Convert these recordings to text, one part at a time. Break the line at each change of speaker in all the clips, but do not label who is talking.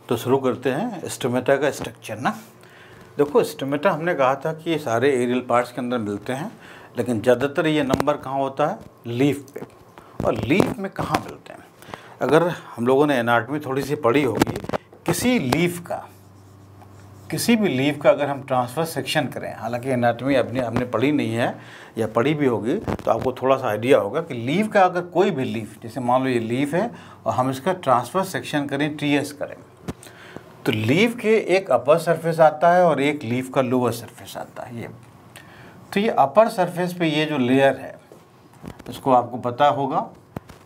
तो शुरू करते हैं स्टोमेटा का स्ट्रक्चर ना। देखो स्टोमेटा हमने कहा था कि ये सारे एरियल पार्ट्स के अंदर मिलते हैं, लेकिन ज़्यादातर ये नंबर कहाँ होता है, लीफ पे। और लीफ में कहाँ मिलते हैं? अगर हम लोगों ने एनाटॉमी थोड़ी सी पढ़ी होगी, किसी भी लीफ का अगर हम ट्रांसफर सेक्शन करें, हालांकि एनाटॉमी आपने पढ़ी नहीं है या पढ़ी भी होगी तो आपको थोड़ा सा आइडिया होगा कि लीफ का अगर कोई भी लीफ, जैसे मान लो ये लीफ है और हम इसका ट्रांसफर सेक्शन करें, TS करें, तो लीफ के एक अपर सरफेस आता है और एक लीफ का लोअर सरफेस आता है ये। तो ये अपर सरफेस पे ये जो लेयर है इसको आपको पता होगा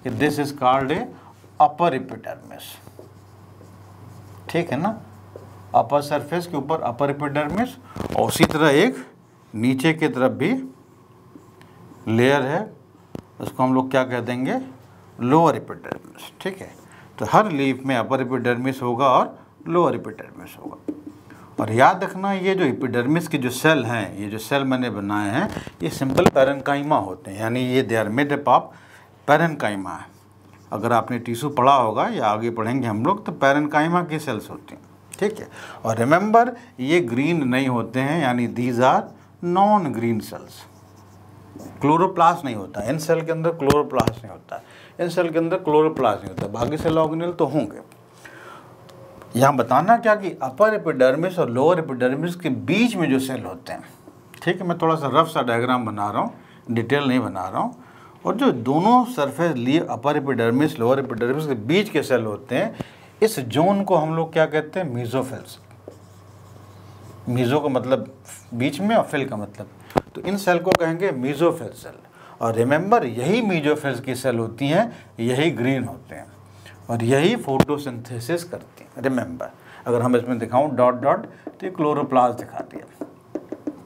कि this is called a upper epidermis, ठीक है ना। अपर सरफेस के ऊपर अपर एपिडर्मिस और उसी तरह एक नीचे की तरफ भी लेयर है, उसको हम लोग क्या कह देंगे, लोअर एपिडर्मिस, ठीक है। तो हर लीफ में अपर एपिडर्मिस होगा और लोअर एपिडर्मिस होगा। और याद रखना ये जो एपिडर्मिस के जो सेल हैं, ये जो सेल मैंने बनाए हैं, ये सिंपल पैरेन्काइमा होते हैं, यानी ये they are made up of parenchyma है। अगर आपने टिश्यू पढ़ा होगा या आगे पढ़ेंगे हम लोग तो पैरेन्काइमा की सेल्स होती हैं, ठीक है। और रिमेंबर ये ग्रीन नहीं होते हैं, यानी these are non green cells. Chloroplast नहीं होता इन सेल के अंदर, क्लोरोप्लास्ट नहीं होता इन सेल के अंदर, क्लोरोप्लास्ट नहीं होता। बाकी सेल ऑर्गेनेल तो होंगे। यहाँ बताना क्या कि अपर एपिडर्मिस और लोअर एपिडर्मिस के बीच में जो सेल होते हैं, ठीक है, मैं थोड़ा सा रफ सा डायग्राम बना रहा हूँ, डिटेल नहीं बना रहा हूँ। और जो दोनों सरफेस लिए अपर एपिडर्मिस लोअर एपिडर्मिस के बीच के सेल होते हैं, इस जोन को हम लोग क्या कहते हैं, मीजोफिल्स। मीजो का मतलब बीच में और फिल का मतलब, तो इन सेल को कहेंगे मीजोफिल सेल। और रिमेंबर यही मीजोफिल्स की सेल होती हैं, यही ग्रीन होते हैं और यही फोटोसिंथेसिस करती हैं। रिमेंबर अगर हम इसमें दिखाऊं डॉट डॉट तो ये क्लोरोप्लास्ट दिखा दिया।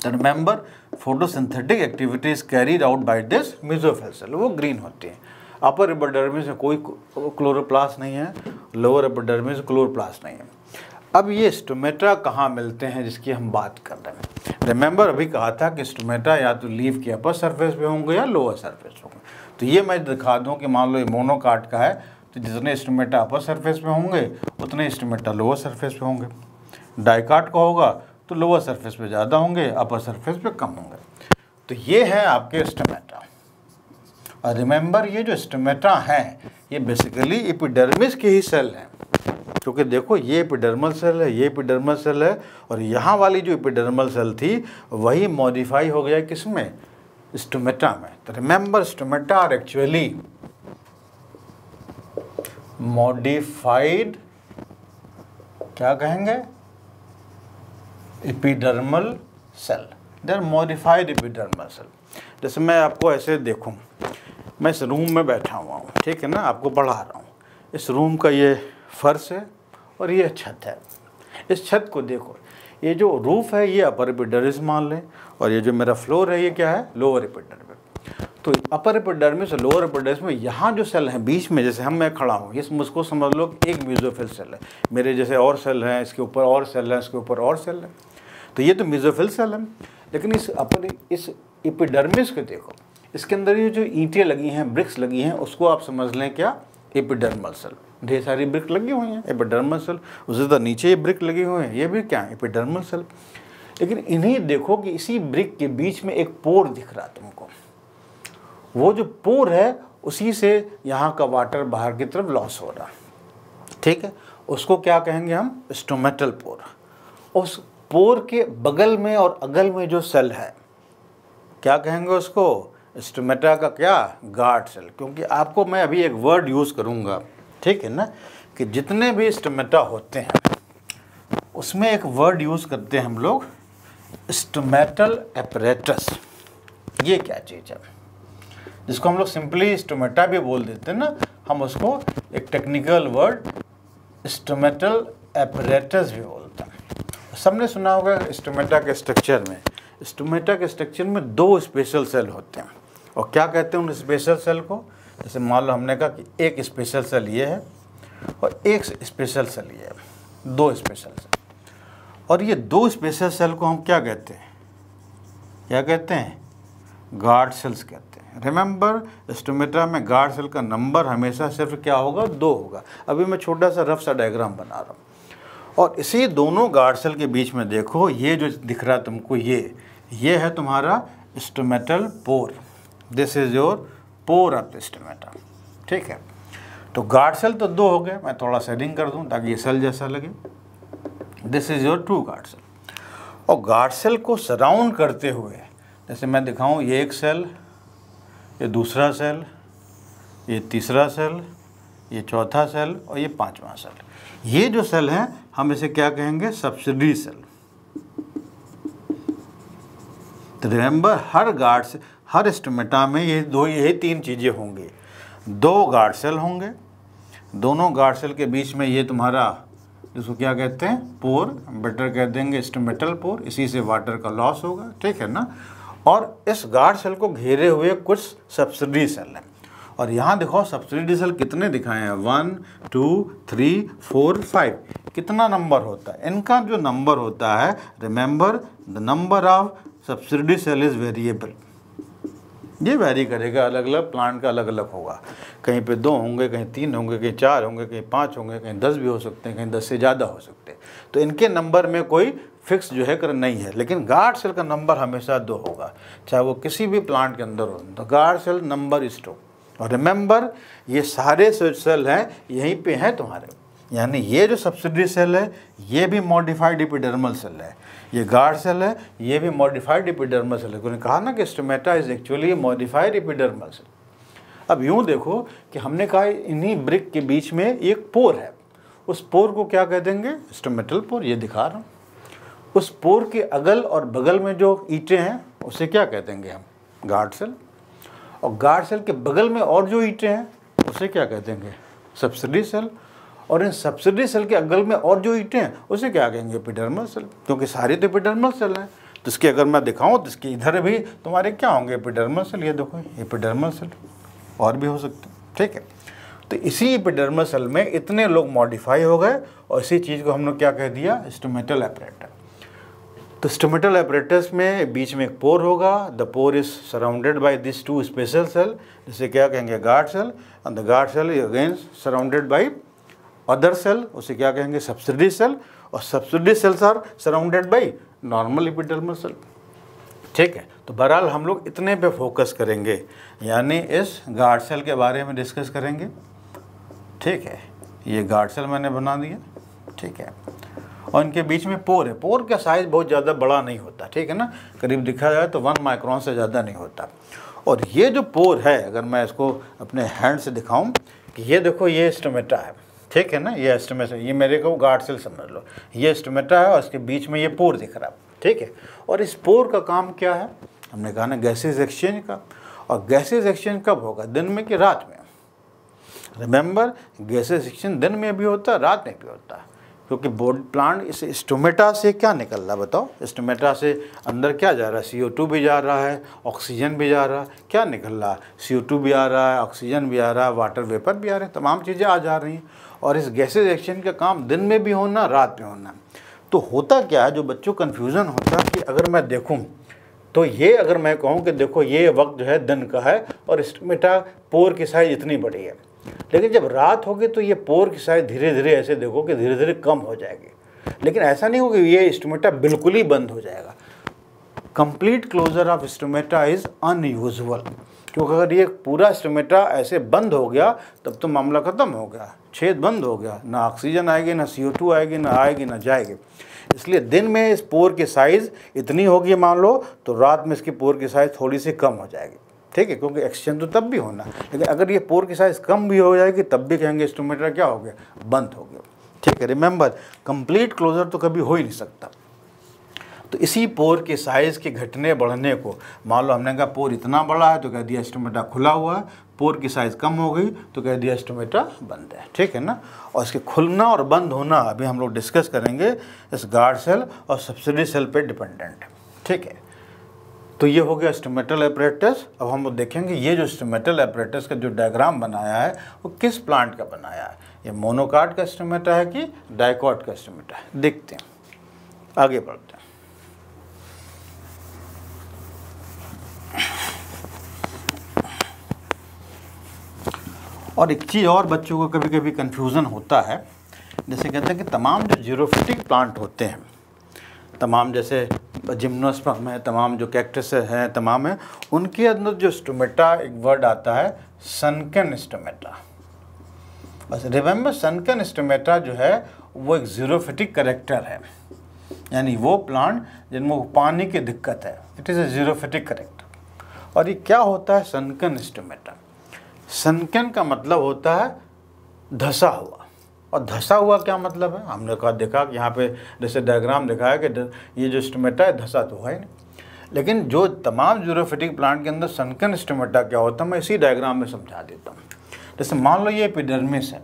तो remember photosynthetic activities carried out by this mesophyll cell, वो ग्रीन होती हैं। अपर एपिडर्मिस में कोई क्लोरोप्लास्ट नहीं है, लोअर एपिडर्मिस क्लोरोप्लास्ट नहीं है। अब ये स्टोमेटा कहाँ मिलते हैं जिसकी हम बात कर रहे हैं। रिमेंबर अभी कहा था कि स्टोमेटा या तो लीफ के अपर सरफेस पे होंगे या लोअर सरफेस होंगे। तो ये मैं दिखा दूँ कि मान लो ये मोनोकाट का है, तो जितने स्टोमेटा अपर सरफेस पे होंगे उतने स्टोमेटा लोअर सरफेस पे होंगे। डाइकाट का होगा तो लोअर सरफेस पे ज़्यादा होंगे, अपर सरफेस पे कम होंगे। तो ये है आपके स्टोमेटा। और रिमेंबर ये जो स्टोमेटा हैं ये बेसिकली एपिडर्मिस के ही सेल हैं, क्योंकि देखो ये एपिडर्मल सेल है, ये एपिडर्मल सेल है, और यहाँ वाली जो एपिडर्मल सेल थी वही मॉडिफाई हो गया किसमें, स्टोमेटा में। तो remember stomata are actually modified, क्या कहेंगे, epidermal cell. They are modified epidermal cell. जैसे मैं आपको ऐसे देखूं, मैं इस रूम में बैठा हुआ हूँ, ठीक है ना, आपको पढ़ा रहा हूँ। इस रूम का ये फर्श है और ये छत है। इस छत को देखो, ये जो रूफ है ये अपर एपिडर्मिस मान लें, और ये जो मेरा फ्लोर है ये क्या है, लोअर एपिडर्मिस। तो अपर एपिडर्मिस और लोअर एपिडर्मिस में यहाँ जो सेल हैं बीच में, जैसे मैं खड़ा हूँ, ये मुझको समझ लो कि एक मेसोफिल सेल है। मेरे जैसे और सेल हैं, इसके ऊपर और सेल है, इसके ऊपर और सेल है, तो ये तो मेसोफिल सेल है। लेकिन इस एपिडर्मिस को देखो, इसके अंदर ये जो ईंटें लगी हैं, ब्रिक्स लगी हैं, उसको आप समझ लें क्या, एपिडर्मल सेल। ढेर सारी ब्रिक लगी हुई हैं, एपिडर्मल सेल। उससे तो नीचे ये ब्रिक लगी हुई हैं, ये भी क्या है, एपिडर्मल सेल। लेकिन इन्हें देखो कि इसी ब्रिक के बीच में एक पोर दिख रहा है तुमको। वो जो पोर है उसी से यहाँ का वाटर बाहर की तरफ लॉस हो रहा है, ठीक है। उसको क्या कहेंगे हम, स्टोमेटल पोर। उस पोर के बगल में और अगल में जो सेल है क्या कहेंगे उसको, स्टोमेटा का क्या, गार्ड सेल। क्योंकि आपको मैं अभी एक वर्ड यूज़ करूँगा, ठीक है ना, कि जितने भी स्टोमेटा होते हैं उसमें एक वर्ड यूज़ करते हैं हम लोग, स्टोमेटल एपरेटस। ये क्या चीज़ है, जिसको हम लोग सिंपली स्टोमेटा भी बोल देते हैं ना, हम उसको एक टेक्निकल वर्ड स्टोमेटल एपरेटस भी बोलते हैं। सबने सुना होगा स्टोमेटा के स्ट्रक्चर में, स्टोमेटा के स्ट्रक्चर में दो स्पेशल सेल होते हैं। और क्या कहते हैं उन स्पेशल सेल को, जैसे मान लो हमने कहा कि एक स्पेशल सेल ये है और एक स्पेशल सेल ये है, दो स्पेशल सेल। और ये दो स्पेशल सेल को हम क्या कहते हैं, क्या कहते हैं, गार्ड सेल्स कहते हैं। रिमेंबर स्टोमेटा में गार्ड सेल का नंबर हमेशा सिर्फ क्या होगा, 2 होगा। अभी मैं छोटा सा रफ सा डायग्राम बना रहा हूँ। और इसी दोनों गार्ड सेल के बीच में देखो ये जो दिख रहा है तुमको, ये है तुम्हारा stomatal pore. This is your pore of the stomata, ठीक है। तो गार्ड सेल तो दो हो गए, मैं थोड़ा शेडिंग कर दूं ताकि ये सेल जैसा लगे। This is your true guard cell. और गार्ड सेल को सराउंड करते हुए, जैसे मैं दिखाऊं, ये एक सेल, ये दूसरा सेल, ये तीसरा सेल, ये चौथा सेल और ये पांचवा सेल। ये जो सेल है हम इसे क्या कहेंगे? Subsidiary cell. तो रिमेंबर, हर गार्ड से, हर स्टोमेटा में यही तीन चीज़ें होंगी। दो गार्ड सेल होंगे, दोनों गार्ड सेल के बीच में ये तुम्हारा, जिसको क्या कहते हैं? पोर, बेटर कह देंगे स्टोमेटल पोर। इसी से वाटर का लॉस होगा, ठीक है ना। और इस गार्ड सेल को घेरे हुए कुछ सब्सिडरी सेल हैं। और यहाँ देखो सब्सिडरी सेल कितने दिखाए हैं? 1 2 3 4 5। कितना नंबर होता है इनका? जो नंबर होता है, remember the number of subsidiary cell is variable. ये वेरी करेगा, अलग अलग प्लांट का अलग अलग होगा। कहीं पे 2 होंगे, कहीं 3 होंगे, कहीं 4 होंगे, कहीं 5 होंगे, कहीं 10 भी हो सकते हैं, कहीं 10 से ज़्यादा हो सकते हैं। तो इनके नंबर में कोई फिक्स जो है कर नहीं है, लेकिन गार्ड सेल का नंबर हमेशा 2 होगा, चाहे वो किसी भी प्लांट के अंदर हो। तो गार्ड सेल नंबर इज 2। और रिमेंबर, ये सारे सेल हैं यहीं पे हैं तुम्हारे, यानी ये जो सब्सिडरी सेल है ये भी मॉडिफाइड एपिडर्मल सेल है, ये गार्ड सेल है ये भी मॉडिफाइड एपिडर्मल सेल है। उन्होंने कहा ना कि stomata is actually modified epidermal cell. अब यूँ देखो कि हमने कहा इन्हीं ब्रिक के बीच में एक पोर है, उस पोर को क्या कह देंगे? Stomatal pore. ये दिखा रहा हूँ। उस पोर के अगल और बगल में जो ईंटें हैं उसे क्या कह देंगे हम? Guard cell. और गार्ड सेल के बगल में और जो ईंटें हैं उसे क्या कह देंगे? Subsidiary cell. और इन सब्सिडरी सेल के अगल में और जो ईंटें हैं उसे क्या कहेंगे? एपिडर्मल सेल, क्योंकि सारी तो एपिडर्मल सेल हैं। तो इसके अगर मैं दिखाऊं तो इसके इधर भी तुम्हारे क्या होंगे? Epidermal cell. ये देखो एपिडर्मल सेल, और भी हो सकते हैं, ठीक है। तो इसी एपिडर्मल सेल में इतने लोग मॉडिफाई हो गए और इसी चीज़ को हमने क्या कह दिया? Stomatal apparatus. तो स्टोमेटल एपरेटस में बीच में एक पोर होगा। The pore is surrounded by this 2 special cell, जिसे क्या कहेंगे? Guard cell. And the guard cell is again surrounded by other cell, उसे क्या कहेंगे? Subsidiary cell. और subsidiary cells are surrounded by normal epidermal cell, ठीक है। तो बहरहाल हम लोग इतने पे फोकस करेंगे, यानी इस गार्ड सेल के बारे में डिस्कस करेंगे, ठीक है। ये गार्ड सेल मैंने बना दिया, ठीक है। और इनके बीच में पोर है। पोर का साइज़ बहुत ज़्यादा बड़ा नहीं होता, ठीक है ना। करीब दिखा जाए तो 1 माइक्रोन से ज़्यादा नहीं होता। और ये जो पोर है, अगर मैं इसको अपने हैंड से दिखाऊं कि ये देखो, ये स्टोमेटा है, ठीक है ना। ये स्टोमेटा, ये मेरे को गार्ड सेल समझ लो, ये स्टोमेटा है और इसके बीच में ये पोर दिख रहा है, ठीक है। और इस पोर का काम क्या है? हमने कहा ना, गैसेज एक्सचेंज का। और गैसेज एक्सचेंज कब होगा? दिन में कि रात में? रिमेंबर, गैसेज एक्सचेंज दिन में भी होता है, रात में भी होता है, क्योंकि बॉडी प्लांट इस स्टोमेटा से क्या निकल रहा है? बताओ। स्टोमेटा से अंदर क्या जा रहा है? CO2 भी जा रहा है, ऑक्सीजन भी जा रहा है। क्या निकल रहा है? CO2 भी आ रहा है, ऑक्सीजन भी आ रहा है, वाटर वेपर भी आ रहे हैं, तमाम चीज़ें आ जा रही हैं। और इस गैसेज एक्सचेंज का काम दिन में भी होना, रात में होना। तो होता क्या है, जो बच्चों कन्फ्यूज़न होता है कि अगर मैं देखूँ तो ये, अगर मैं कहूँ कि देखो ये वक्त जो है दिन का है और स्टोमेटा पोर की साइज़ इतनी बड़ी है, लेकिन जब रात होगी तो ये पोर की साइज़ धीरे धीरे ऐसे देखो कि धीरे धीरे कम हो जाएगी। लेकिन ऐसा नहीं होगा ये स्टोमेटा बिल्कुल ही बंद हो जाएगा। Complete closure of stomata is unusual, क्योंकि अगर ये पूरा स्टोमेटा ऐसे बंद हो गया तब तो मामला ख़त्म हो गया, छेद बंद हो गया, ना ऑक्सीजन आएगी, ना CO2 आएगी, ना आएगी ना जाएगी। इसलिए दिन में इस पोर की साइज़ इतनी होगी मान लो, तो रात में इसकी पोर की साइज़ थोड़ी सी कम हो जाएगी, ठीक है, क्योंकि एक्सचेंज तो तब भी होना। लेकिन अगर ये पोर की साइज़ कम भी हो जाएगी तब भी कहेंगे स्टोमेटा क्या हो गया? बंद हो गया, ठीक है। रिमेंबर, कंप्लीट क्लोजर तो कभी हो ही नहीं सकता। तो इसी पोर के साइज़ के घटने बढ़ने को, मान लो हमने कहा पोर इतना बड़ा है तो कह दिया स्टोमेटा खुला हुआ है, पोर की साइज़ कम हो गई तो कह दिया स्टोमेटा बंद है, ठीक है ना। और इसके खुलना और बंद होना अभी हम लोग डिस्कस करेंगे, इस गार्ड सेल और सब्सिडरी सेल पे डिपेंडेंट है, ठीक है। तो ये हो गया स्टोमेटल एपरेटस। अब हम लोग देखेंगे ये जो स्टोमेटल एपरेटस का जो डायग्राम बनाया है वो किस प्लांट का बनाया है। ये मोनोकाट का स्टोमेटा है कि डाइकॉट का स्टोमेटा है? देखते हैं, आगे बढ़ते हैं। और एक चीज़ और बच्चों को कभी कभी कन्फ्यूज़न होता है जैसे कहते हैं कि तमाम जो जीरोफिटिक प्लांट होते हैं, तमाम जैसे जिम्नोस्पर्म है, तमाम जो कैक्टस हैं, तमाम है, उनके अंदर जो स्टोमेटा एक वर्ड आता है सनकन स्टोमेटा। बस रिमेंबर, सनकन स्टोमेटा जो है वो एक जीरोफिटिक करेक्टर है, यानी वो प्लांट जिनमें पानी की दिक्कत है, it is a xerophytic character. और ये क्या होता है सनकन स्टोमेटा? सनकन का मतलब होता है धंसा हुआ। और धंसा हुआ क्या मतलब है? हमने कहा देखा कि यहाँ पे जैसे डायग्राम दिखा है कि ये जो स्टोमेटा है धंसा तो है नहीं, लेकिन जो तमाम जीरोफिटिक प्लांट के अंदर सनकन स्टोमेटा क्या होता है मैं इसी डायग्राम में समझा देता हूँ। जैसे मान लो ये एपिडर्मिस है,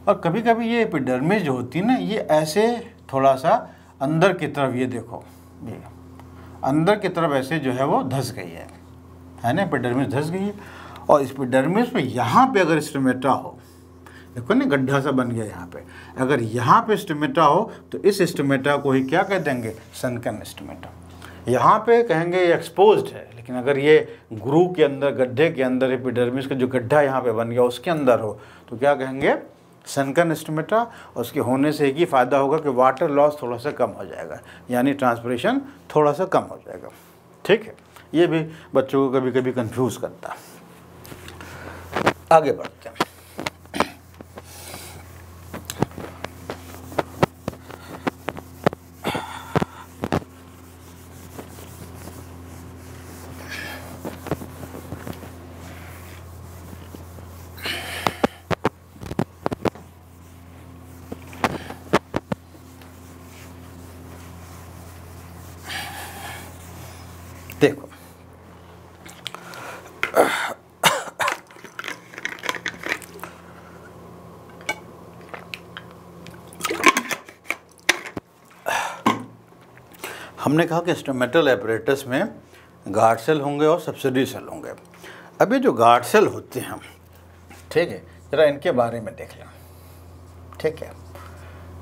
और कभी कभी ये एपिडर्मिस जो होती है ना, ये ऐसे थोड़ा सा अंदर की तरफ, ये देखो ये अंदर की तरफ ऐसे जो है वो धंस गई है ना, एपिडर्मिस धंस गई है। और इस एपिडर्मिस पे यहाँ पे अगर स्टोमेटा हो, देखो ना गड्ढा सा बन गया यहाँ पे, अगर यहाँ पे स्टोमेटा हो तो इस स्टोमेटा को ही क्या कह देंगे? सनकन स्टोमेटा। यहाँ पे कहेंगे ये एक्सपोज्ड है, लेकिन अगर ये ग्रू के अंदर, गड्ढे के अंदर, एपिडर्मिस का जो गड्ढा यहाँ पे बन गया उसके अंदर हो तो क्या कहेंगे? सनकन स्टोमेटा। और उसके होने से एक ही फ़ायदा होगा कि वाटर लॉस थोड़ा सा कम हो जाएगा, यानी ट्रांसपिरेशन थोड़ा सा कम हो जाएगा। ठीक है, ये भी बच्चों को कभी कभी कंफ्यूज करता है। आगे बढ़ते हैं। देखो हमने कहा कि स्टोमेटल एपरेटस में गार्ड सेल होंगे और सब्सिडी सेल होंगे। अभी जो गार्ड सेल होते हैं, ठीक है, जरा इनके बारे में देख लें। ठीक है,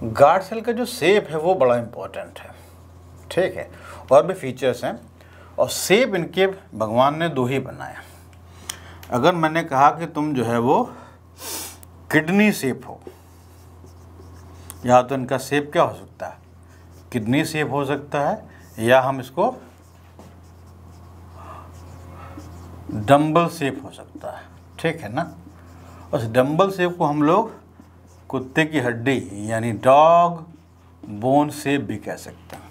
गार्ड सेल का जो शेप है वो बड़ा इम्पोर्टेंट है। ठीक है, और भी फीचर्स हैं, और शेप इनके भगवान ने दो ही बनाया। अगर मैंने कहा कि तुम जो है वो किडनी शेप हो, या तो इनका शेप क्या हो सकता है? किडनी शेप हो सकता है, या हम इसको डम्बल शेप हो सकता है। ठीक है ना, उस डम्बल शेप को हम लोग कुत्ते की हड्डी यानी डॉग बोन शेप भी कह सकते हैं।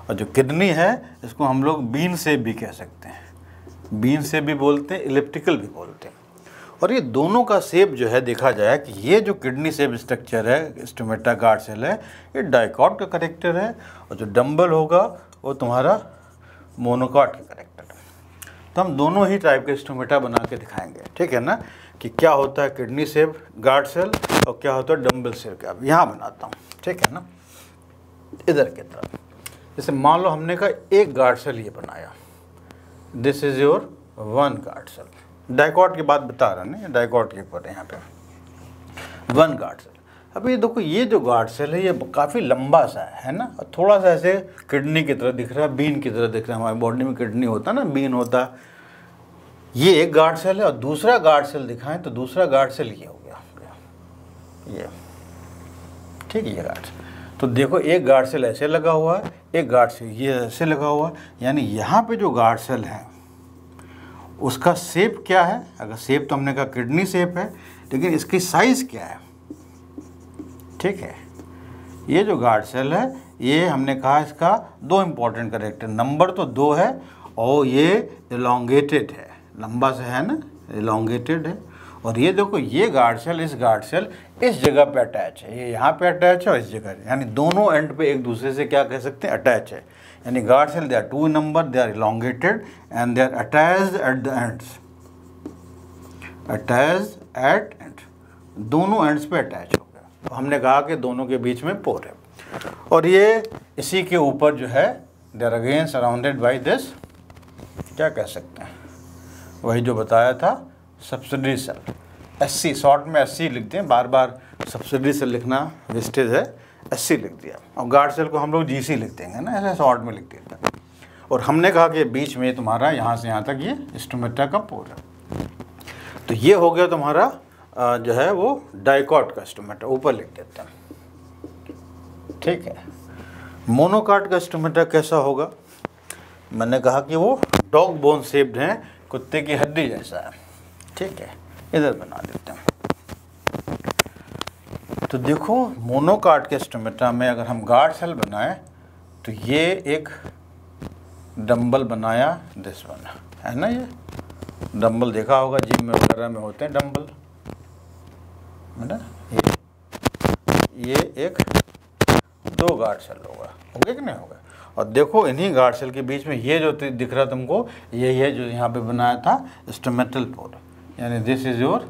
और जो किडनी है इसको हम लोग बीन शेप भी कह सकते हैं, बीन शेप भी बोलते हैं, इलिप्टिकल भी बोलते हैं। और ये दोनों का शेप जो है देखा जाए कि ये जो किडनी शेप स्ट्रक्चर है, स्टोमेटा गार्ड सेल है, ये डाइकॉट का करेक्टर है, और जो डम्बल होगा वो तुम्हारा मोनोकॉट का करेक्टर है। तो हम दोनों ही टाइप के स्टोमेटा बना के दिखाएंगे। ठीक है ना, कि क्या होता है किडनी शेप गार्ड सेल और क्या होता है डम्बल शेप का। अब यहाँ बनाता हूँ, ठीक है ना, इधर की तरफ। जैसे मान लो हमने कहा एक गार्ड सेल ये बनाया, this is your one guard cell. Dicot की बात बता रहा ना, डाइकॉट के ऊपर यहाँ पे वन गार्ड सेल। अब ये देखो, ये जो गार्ड सेल है ये काफ़ी लंबा सा है ना, थोड़ा सा ऐसे किडनी की तरह दिख रहा है, बीन की तरह दिख रहा है। हमारी बॉडी में किडनी होता है ना, बीन होता है। ये एक गार्ड सेल है, और दूसरा गार्ड सेल दिखाएं तो दूसरा गार्ड सेल ये हो गया, ये ठीक है, ये गार्ड सेल। तो देखो एक गार्ड सेल ऐसे लगा हुआ है, एक गार्ड सेल ये ऐसे लगा हुआ है, यानी यहाँ पे जो गार्ड सेल है उसका शेप क्या है? अगर शेप तो हमने कहा किडनी शेप है, लेकिन इसकी साइज़ क्या है? ठीक है, ये जो गार्ड सेल है ये हमने कहा इसका दो इम्पॉर्टेंट करेक्टर, नंबर तो 2 है, और ये एलोंगेटेड है, लंबा सा है ना, एलोंगेटेड है। और ये देखो ये गार्ड सेल, इस गार्ड सेल इस जगह पे अटैच है, ये यहाँ पे अटैच है और इस जगह, यानी दोनों एंड पे एक दूसरे से क्या कह सकते हैं? अटैच है। यानी guard cell they are 2 in number, they are elongated and they are attached at the ends, attached at end, दोनों एंड्स पे अटैच हो गया। तो हमने कहा कि दोनों के बीच में पोर है, और ये इसी के ऊपर जो है they are again surrounded by this, क्या कह सकते हैं? वही जो बताया था सब्सिडरी सेल, SC शॉर्ट में SC लिखते हैं, बार बार सब्सिडरी सेल लिखना वेस्टेज है, SC लिख दिया। और गार्ड सेल को हम लोग GC लिख देंगे ना, ऐसे शॉर्ट में लिख देते हैं। और हमने कहा कि बीच में तुम्हारा यहाँ से यहाँ तक ये स्टोमेटा का पोर है। तो ये हो गया तुम्हारा जो है वो डाइकॉट का स्टोमेटा, ऊपर लिख देते हैं। ठीक है। मोनोकाट का स्टोमेटा कैसा होगा? मैंने कहा कि वो डॉग बोन शेप्ड है, कुत्ते की हड्डी जैसा है, ठीक है। इधर बना देते हैं। तो देखो मोनोकाट के स्टोमेटा में अगर हम गार्ड सेल बनाएं तो ये एक डंबल बनाया, दिस वन है ना, ये डंबल देखा होगा जिम में वगैरह में होते हैं डंबल, है ना। ये एक दो गार्ड सेल होगा, हो गया कि नहीं होगा। और देखो इन्हीं गार्ड सेल के बीच में ये जो दिख रहा तुमको, यही है जो यहाँ पे बनाया था स्टोमेटल पोर, यानी this is your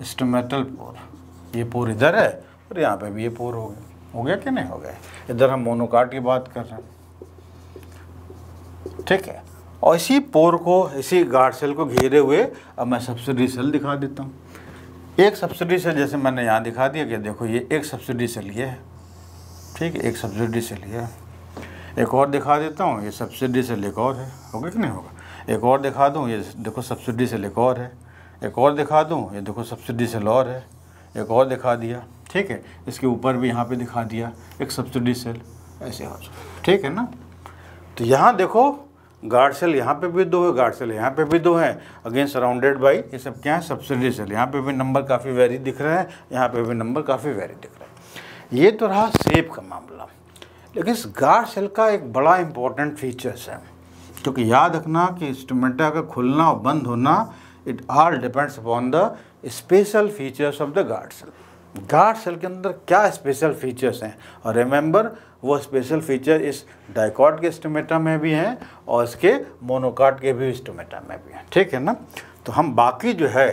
stomatal pore. ये पोर इधर है और यहाँ पे भी ये पोर हो गया कि नहीं हो गया। इधर हम मोनोकाट की बात कर रहे हैं, ठीक है। और इसी पोर को, इसी गार्ड सेल को घेरे हुए अब मैं सब्सिडी सेल दिखा देता हूँ। एक सब्सिडी सेल जैसे मैंने यहाँ दिखा दिया कि देखो ये एक सब्सिडी सेल ये है, ठीक है, एक सब्सिडी सेल ये है। एक और दिखा देता हूँ, ये सब्सिडी सेल एक और है, होगा कि नहीं होगा। एक और दिखा दूँ, ये देखो सब्सिडी सेल एक और है। एक और दिखा दूँ, ये देखो सब्सिडी सेल और है। एक और दिखा दिया, ठीक है। इसके ऊपर भी यहाँ पे दिखा दिया एक सब्सिडी सेल, ऐसे हो जाए, ठीक है ना। तो यहाँ देखो गार्ड सेल यहाँ पे भी दो है, गार्ड सेल यहाँ पे भी दो है, अगेन सराउंडेड बाई ये सब क्या है, सब्सिडी सेल। यहाँ पे भी नंबर काफ़ी वेरी दिख रहे हैं, यहाँ पे भी नंबर काफ़ी वेरी दिख रहे हैं। ये तो रहा शेप का मामला। लेकिन इस गार्ड सेल का एक बड़ा इंपॉर्टेंट फीचर्स है, क्योंकि याद रखना कि स्टोमेटा का खुलना और बंद होना, it all depends upon the special features of the guard cell. Guard cell के अंदर क्या स्पेशल फीचर्स हैं, और रिमेंबर वो स्पेशल फीचर इस डाइकॉट के स्टोमेटा में भी हैं और इसके मोनोकाट के भी स्टोमेटा में भी हैं, ठीक है ना। तो हम बाकी जो है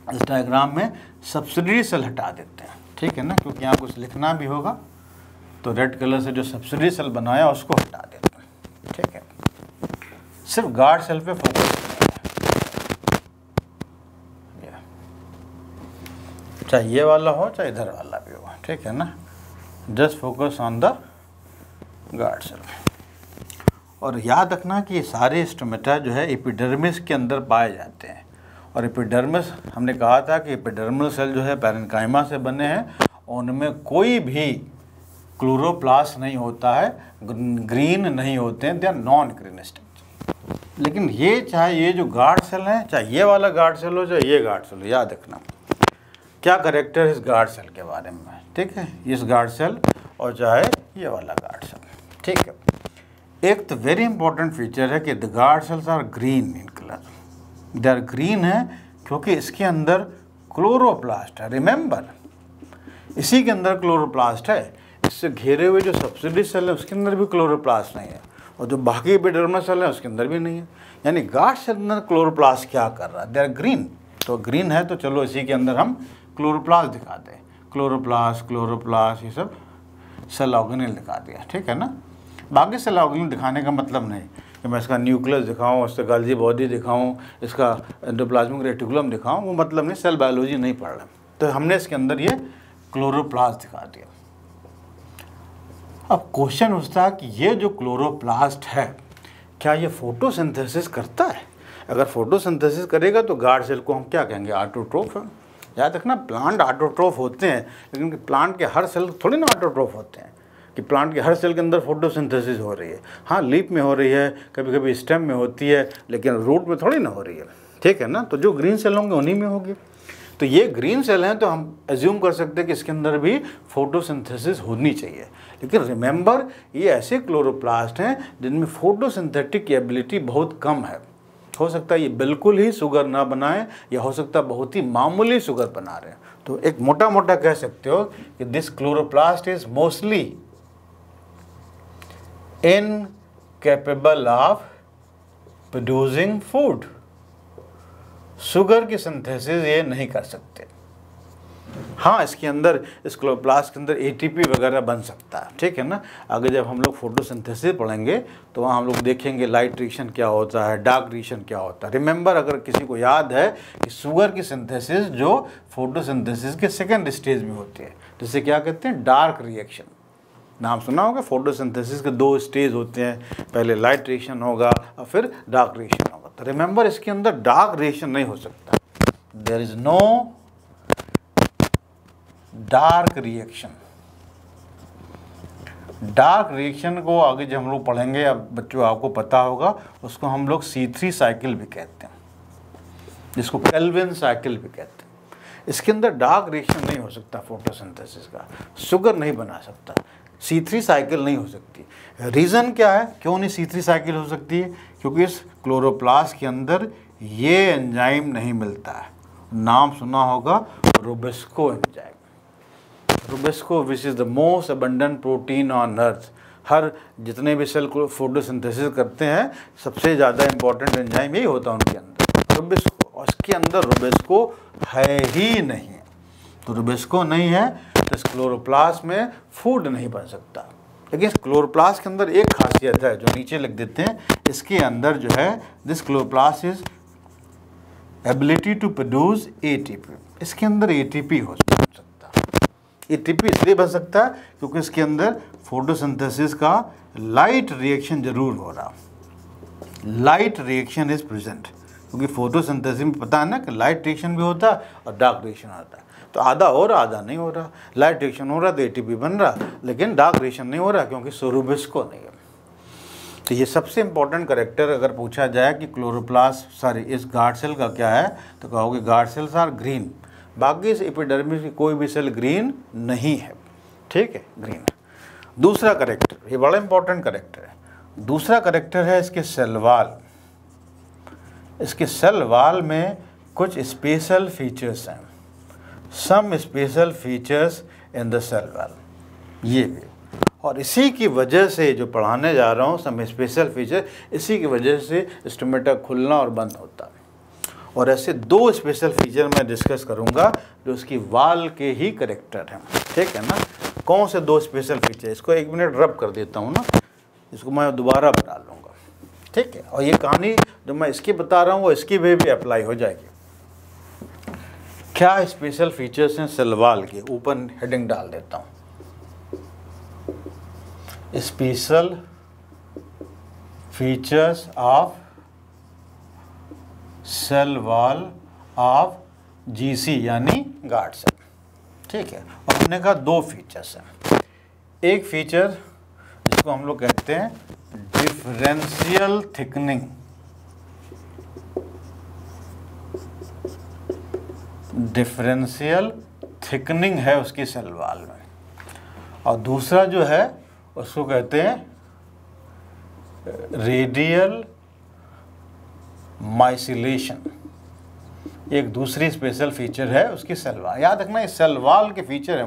इस डायग्राम में सब्सिडी सेल हटा देते हैं, ठीक है ना, क्योंकि यहाँ कुछ लिखना भी होगा। तो रेड कलर से जो सब्सिडी सेल बनाया उसको हटा देते हैं, ठीक है। सिर्फ गार्ड सेल पे फोकस, चाहे ये वाला हो चाहे इधर वाला भी हो, ठीक है ना। Just focus on the guard cell. और याद रखना कि ये सारे स्टोमेटा जो है एपिडर्मिस के अंदर पाए जाते हैं। और एपिडर्मिस, हमने कहा था कि एपिडर्मल सेल जो है पैरेन्काइमा से बने हैं, उनमें कोई भी क्लोरोप्लास्ट नहीं होता है, ग्रीन नहीं होते हैं, they are non green stage. लेकिन ये चाहे ये जो गार्ड सेल है, चाहे ये वाला गार्ड सेल हो चाहे ये गार्ड सेल हो, याद रखना क्या करेक्टर इस गार्ड सेल के बारे में, ठीक है। इस गार्ड सेल और चाहे ये वाला गार्ड सेल, ठीक है। एक तो वेरी इंपॉर्टेंट फीचर है कि the guard cells are green in colour. They are green है क्योंकि इसके अंदर क्लोरोप्लास्ट है। रिमेंबर इसी के अंदर क्लोरोप्लास्ट है। इससे घेरे हुए जो सब्सिडी सेल है उसके अंदर भी क्लोरोप्लास्ट नहीं है, और जो बाकी एपिडर्मल सेल है उसके अंदर भी नहीं है। यानी गार्ड सेल अंदर क्लोरोप्लास्ट क्या कर रहा है, दे आर ग्रीन। तो ग्रीन है तो चलो इसी के अंदर हम क्लोरोप्लास्ट दिखा दें। क्लोरोप्लास्ट ये सब सेल ऑर्गेनेल दिखा दिया, ठीक है ना। बाकी सेल ऑर्गेनेल दिखाने का मतलब नहीं कि मैं इसका न्यूक्लियस दिखाऊं, इसका गल्जी बॉडी दिखाऊं, इसका एंडोप्लाज्मिक रेटिकुलम दिखाऊं, वो मतलब नहीं, सेल बायोलॉजी नहीं पढ़ रहे। तो हमने इसके अंदर ये क्लोरोप्लास्ट दिखा दिया। अब क्वेश्चन उठता है कि ये जो क्लोरोप्लास्ट है क्या ये फोटोसिंथेसिस करता है? अगर फोटोसिंथेसिस करेगा तो गार्ड सेल को हम क्या कहेंगे, ऑटोट्रोफ है। याद रखना प्लांट ऑटोट्रोफ होते हैं, लेकिन प्लांट के हर सेल थोड़ी ना ऑटोट्रोफ होते हैं कि प्लांट के हर सेल के अंदर फोटोसिंथेसिस हो रही है। हाँ लीफ में हो रही है, कभी कभी स्टेम में होती है, लेकिन रूट में थोड़ी ना हो रही है, ठीक है ना। तो जो ग्रीन सेल होंगे उन्हीं में होगी। तो ये ग्रीन सेल हैं तो हम एज्यूम कर सकते हैं कि इसके अंदर भी फोटोसिंथेसिस होनी चाहिए। लेकिन रिमेंबर ये ऐसे क्लोरोप्लास्ट हैं जिनमें फोटोसिंथेटिक एबिलिटी बहुत कम है। हो सकता है ये बिल्कुल ही शुगर ना बनाए, या हो सकता है बहुत ही मामूली शुगर बना रहे हैं। तो एक मोटा मोटा कह सकते हो कि this chloroplast is mostly incapable of producing food. Sugar की सिंथेसिस ये नहीं कर सकते। हाँ इसके अंदर, इस क्लोरोप्लास्ट के अंदर एटीपी वगैरह बन सकता है, ठीक है ना। आगे जब हम लोग फोटोसिंथेसिस पढ़ेंगे तो वहाँ हम लोग देखेंगे लाइट रिएक्शन क्या होता है, डार्क रिएक्शन क्या होता है। रिमेंबर अगर किसी को याद है कि शुगर की सिंथेसिस जो फोटोसिंथेसिस के सेकेंड स्टेज में होती है, जिसे क्या कहते हैं, डार्क रिएक्शन। नाम सुना होगा। फोटोसिंथेसिस के दो स्टेज होते हैं, पहले लाइट रिएक्शन होगा और फिर डार्क रिएक्शन होगा। तो रिमेंबर इसके अंदर डार्क रिएक्शन नहीं हो सकता। There is no dark reaction dark reaction को आगे जब हम लोग पढ़ेंगे, अब बच्चों आपको पता होगा, उसको हम लोग C3 साइकिल भी कहते हैं, जिसको केल्विन साइकिल भी कहते हैं। इसके अंदर डार्क रिएक्शन नहीं हो सकता फोटोसिंथेसिस का, शुगर नहीं बना सकता, C3 साइकिल नहीं हो सकती। रीज़न क्या है, क्यों नहीं C3 साइकिल हो सकती है? क्योंकि इस क्लोरोप्लास्ट के अंदर ये एंजाइम नहीं मिलता है। नाम सुना होगा rubisco enzyme. Rubisco which is the most abundant protein on earth. हर जितने भी सेल को फोटोसिंथेसिस करते हैं, सबसे ज़्यादा इंपॉर्टेंट एंजाइम यही होता है उनके अंदर, रूबिस्को। और इसके अंदर रूबिस्को है ही नहीं। तो रूबिस्को नहीं है तो इस क्लोरोप्लास्ट में फूड नहीं बन सकता। लेकिन इस क्लोरोप्लास्ट के अंदर एक खासियत है जो नीचे लिख देते हैं, इसके अंदर जो है this chloroplast is ability to produce ATP. इसके अंदर एटीपी हो सकता है। एटीपी इसलिए बन सकता है क्योंकि इसके अंदर फोटोसिंथेसिस का लाइट रिएक्शन जरूर हो रहा। लाइट रिएक्शन इज प्रेजेंट, क्योंकि फोटोसिंथेसिस में पता है ना कि लाइट रिएक्शन भी होता है और डार्क रिएक्शन होता है। तो आधा हो रहा आधा नहीं हो रहा। लाइट रिएक्शन हो रहा तो एटीपी बन रहा, लेकिन डार्क रिएक्शन नहीं हो रहा क्योंकि रूबिस्को नहीं है। तो ये सबसे इंपॉर्टेंट कैरेक्टर अगर पूछा जाए कि क्लोरोप्लास्ट सॉरी इस गार्ड सेल का क्या है, तो कहोगे गार्ड सेल्स आर ग्रीन। बाकी इस एपिडर्मिस की कोई भी सेल ग्रीन नहीं है, ठीक है, ग्रीन। दूसरा कैरेक्टर, ये बड़ा इंपॉर्टेंट कैरेक्टर है। दूसरा कैरेक्टर है इसके सेल वाल। इसके सेल वाल में कुछ स्पेशल फीचर्स हैं, some special features in the cell wall, ये भी। और इसी की वजह से जो पढ़ाने जा रहा हूँ, सम स्पेशल फीचर, इसी की वजह से स्टोमेटा खुलना और बंद होता है। और ऐसे दो स्पेशल फीचर मैं डिस्कस करूँगा जो उसकी वाल के ही कैरेक्टर हैं, ठीक है ना। कौन से दो स्पेशल फीचर, इसको 1 मिनट रब कर देता हूँ ना, इसको मैं दोबारा बता लूँगा, ठीक है। और ये कहानी जो मैं इसकी बता रहा हूँ वो इसकी भी अप्लाई हो जाएगी। क्या स्पेशल फीचर्स हैं सेल वाल के, ऊपर हेडिंग डाल देता हूँ, special features of cell wall of GC यानी गार्ड सेल, ठीक है। और हमने कहा दो फीचर्स हैं। एक फीचर जिसको हम लोग कहते हैं डिफरेंशियल थिकनिंग, डिफरेंशियल थिकनिंग है उसकी सेल वाल में। और दूसरा जो है उसको कहते हैं रेडियल माइसिलेशन। एक दूसरी स्पेशल फीचर है उसकी सेल वाल। याद रखना ये सेल वाल के फीचर है,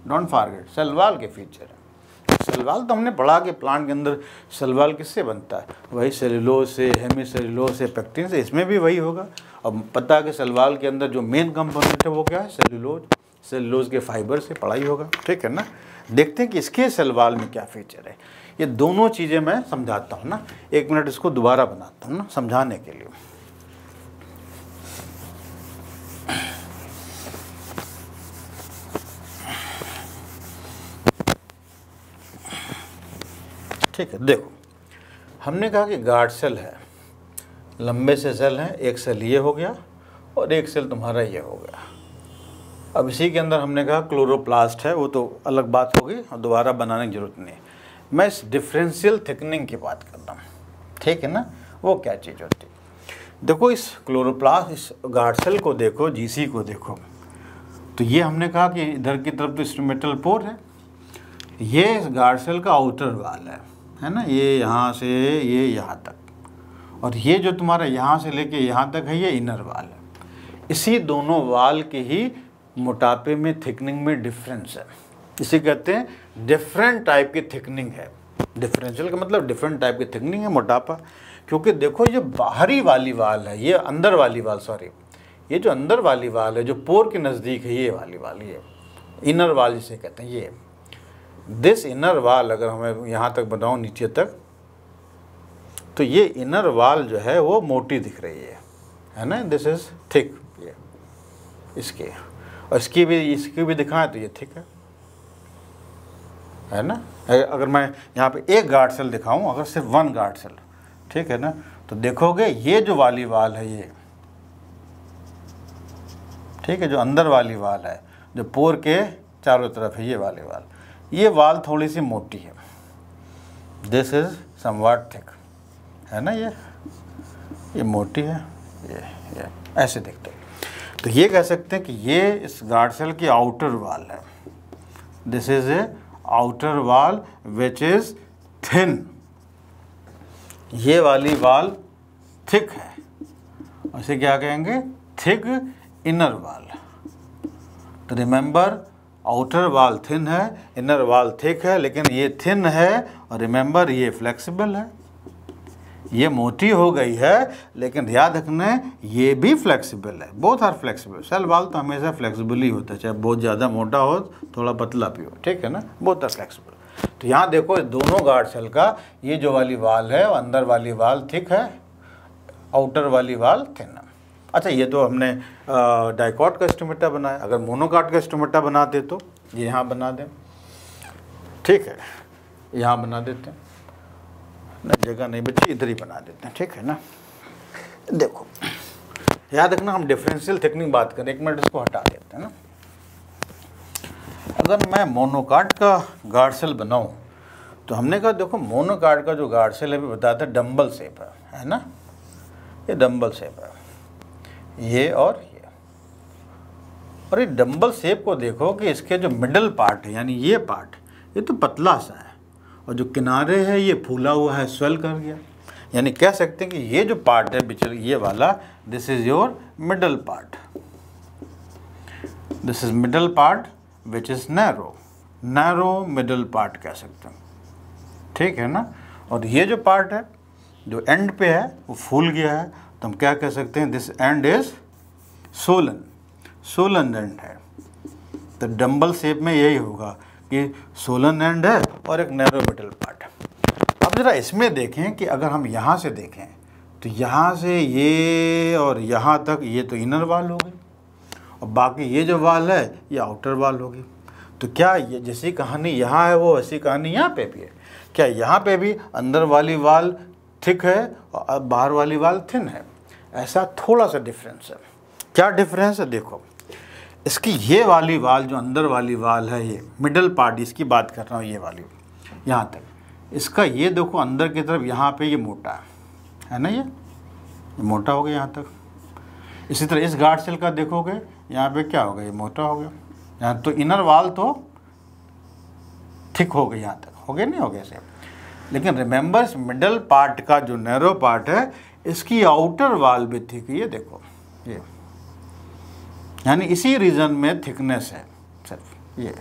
डोंट फॉरगेट, सेल वाल के फीचर है। सेल वाल तो हमने पढ़ा कि प्लांट के अंदर सेल वाल किससे बनता है, वही सेलुलोज से, हेमीसेलुलोज से, पेक्टिन से, इसमें भी वही होगा। अब पता है कि सेल वाल के अंदर जो मेन कंपोनेंट है वो क्या है, सेलुलोज। सेलुलोज के फाइबर से पढ़ाई होगा, ठीक है ना। देखते हैं कि इसके सेल वाल में क्या फीचर है। ये दोनों चीज़ें मैं समझाता हूँ ना, 1 मिनट इसको दोबारा बनाता हूँ ना समझाने के लिए। ठीक है, देखो हमने कहा कि गार्ड सेल है, लंबे से सेल हैं, एक सेल ये हो गया और एक सेल तुम्हारा ये हो गया। अब इसी के अंदर हमने कहा क्लोरोप्लास्ट है, वो तो अलग बात होगी और दोबारा बनाने की जरूरत नहीं है। मैं इस डिफरेंशियल थिकनिंग की बात कर रहा हूँ, ठीक है ना। वो क्या चीज़ होती है, देखो इस क्लोरोप्लास्ट, इस गार्ड सेल को देखो, जीसी को देखो, तो ये हमने कहा कि इधर की तरफ तो स्टोमेटल पोर है, ये इस गार्ड सेल का आउटर वाल है ना, ये यहाँ से ये यहाँ तक, और ये जो तुम्हारा यहाँ से लेके यहाँ तक है ये इनर वाल है। इसी दोनों वाल के ही मोटापे में, थिकनिंग में डिफरेंस है। इसे कहते हैं डिफरेंट टाइप की थिकनिंग है। डिफरेंशियल का मतलब डिफरेंट टाइप की थिकनिंग है, मोटापा। क्योंकि देखो ये बाहरी वाली वाल है, ये अंदर वाली वाल, सॉरी ये जो अंदर वाली वाल है जो पोर के नज़दीक है, ये वाली वाल, ये इनर वाल जिसे कहते हैं। ये दिस इनर वाल अगर हमें यहाँ तक बताऊँ नीचे तक, तो ये इनर वाल जो है वो मोटी दिख रही है ना, दिस इज थिक। ये इसके और इसकी भी दिखाएं तो ये थिक है ना। अगर मैं यहाँ पे एक गार्ड सेल दिखाऊं, अगर सिर्फ 1 गार्ड सेल, ठीक है ना, तो देखोगे ये जो वाली वाल है ये, ठीक है, जो अंदर वाली वाल है जो पोर के चारों तरफ है, ये वाली वाल, ये वाल थोड़ी सी मोटी है, दिस इज समवॉट थिक, है ना, ये मोटी है, ये ऐसे देखते हो। तो ये कह सकते हैं कि ये इस गार्ड सेल की आउटर वॉल है। This is a outer wall which is thin, ये वाली वॉल थिक है, उसे क्या कहेंगे, थिक इनर वॉल। तो रिमेंबर, आउटर वॉल थिन है, इनर वॉल थिक है, लेकिन ये थिन है और रिमेंबर ये फ्लेक्सिबल है। ये मोटी हो गई है लेकिन याद रखना ये भी फ्लेक्सिबल है, both are flexible. Cell wall तो हमेशा फ्लेक्सिबल ही होता है, चाहे बहुत ज़्यादा मोटा हो थोड़ा पतला भी हो, ठीक है ना, बोथ आर फ्लेक्सिबल। तो यहाँ देखो दोनों गार्ड सेल का ये जो वाली वाल है वो अंदर वाली वाल थिक है, आउटर वाली वाल थिन है। अच्छा, ये तो हमने डाइकॉट का स्टोमेटा बनाया, अगर मोनोकॉट का स्टोमेटा बनाते तो ये यहाँ बना दें, ठीक है, यहाँ बना देते हैं ना, जगह नहीं बची इधर ही बना देते हैं, ठीक है ना। देखो याद रखना हम डिफरेंशियल थिकनिंग बात करें, एक मिनट इसको हटा देते हैं ना। अगर मैं मोनोकॉट का गार्ड सेल बनाऊं तो हमने कहा देखो मोनोकॉट का जो गार्ड सेल है भी बताया था डम्बल शेप है ना, ये डम्बल शेप है, ये और ये, और ये डम्बल शेप को देखो कि इसके जो मिडल पार्ट है यानी ये पार्ट ये तो पतला सा है और जो किनारे है ये फूला हुआ है, स्वेल कर गया। यानी कह सकते हैं कि ये जो पार्ट है बिचल ये वाला, this is your middle part, this is middle part which is narrow, narrow middle part कह सकते हैं, ठीक है ना। और ये जो पार्ट है जो एंड पे है वो फूल गया है, तो हम क्या कह सकते हैं, this and is Solan, Solan and है। तो डम्बल शेप में यही होगा कि सोलन एंड है और एक नैरो मिडल पार्ट है। अब ज़रा इसमें देखें कि अगर हम यहाँ से देखें तो यहाँ से ये और यहाँ तक ये तो इनर वाल हो गई और बाकी ये जो वाल है ये आउटर वाल होगी। तो क्या ये जैसी कहानी यहाँ है वो वैसी कहानी यहाँ पे भी है? क्या यहाँ पे भी अंदर वाली वाल थिक है और बाहर वाली वाल थिन है? ऐसा थोड़ा सा डिफरेंस है। क्या डिफरेंस है? देखो इसकी ये वाली वाल जो अंदर वाली वाल है, ये मिडल पार्ट इसकी बात कर रहा हूँ, ये वाली यहाँ तक, इसका ये देखो अंदर की तरफ यहाँ पे ये मोटा है ना, ये मोटा हो गया यहाँ तक। इसी तरह इस गार्ड सेल का देखोगे यहाँ पे क्या हो गया, ये मोटा हो गया। यहाँ तो इनर वाल तो थिक हो गई, यहाँ तक हो गया, नहीं हो गया सेम। लेकिन रिमेंबर इस मिडल पार्ट का जो नैरो पार्ट है इसकी आउटर वाल भी थिक है, ये देखो ये, यानी इसी रीजन में थिकनेस है सिर्फ ये।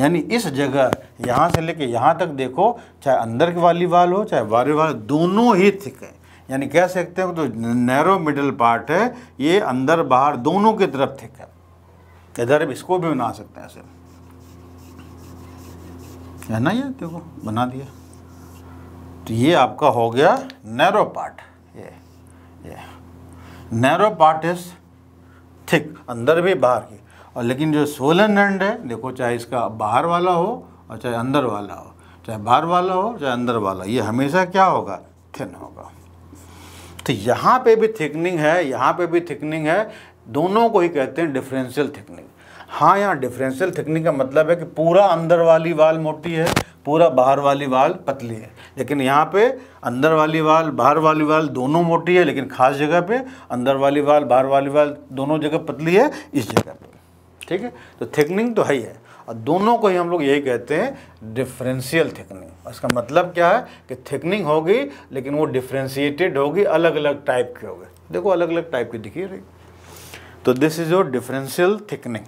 यानी इस जगह यहाँ से लेके यहाँ तक देखो, चाहे अंदर की वाली वाल हो चाहे बाहरी वाल, दोनों ही थिक है। यानी कह सकते हो तो नैरो मिडल पार्ट है ये, अंदर बाहर दोनों की तरफ थिक है। इधर इसको भी बना सकते हैं ऐसे, है ना, ये देखो बना दिया। तो ये आपका हो गया नैरो पार्ट, ये नैरो पार्ट इज थिक, अंदर भी बाहर की। और लेकिन जो सोलन एंड है देखो, चाहे इसका बाहर वाला हो और चाहे अंदर वाला हो, चाहे बाहर वाला हो चाहे अंदर वाला, ये हमेशा क्या होगा, थिन होगा। तो यहाँ पे भी थिकनिंग है, यहाँ पे भी थिकनिंग है, दोनों को ही कहते हैं डिफरेंशियल थिकनिंग। हाँ, यहाँ डिफरेंशियल थिकनिंग का मतलब है कि पूरा अंदर वाली वाल मोटी है, पूरा बाहर वाली वाल पतली है। लेकिन यहाँ पे अंदर वाली वाल बाहर वाली वाल दोनों मोटी है, लेकिन खास जगह पे अंदर वाली वाल बाहर वाली वाल दोनों जगह पतली है, इस जगह पे, ठीक है। तो थिकनिंग तो है ही है, और दोनों को ही हम लोग यही कहते हैं डिफरेंशियल थिकनिंग। इसका मतलब क्या है कि थिकनिंग होगी लेकिन वो डिफ्रेंशिएटेड होगी, अलग अलग टाइप की होगी। देखो अलग अलग टाइप की दिखी रही। तो this is your differential thickening.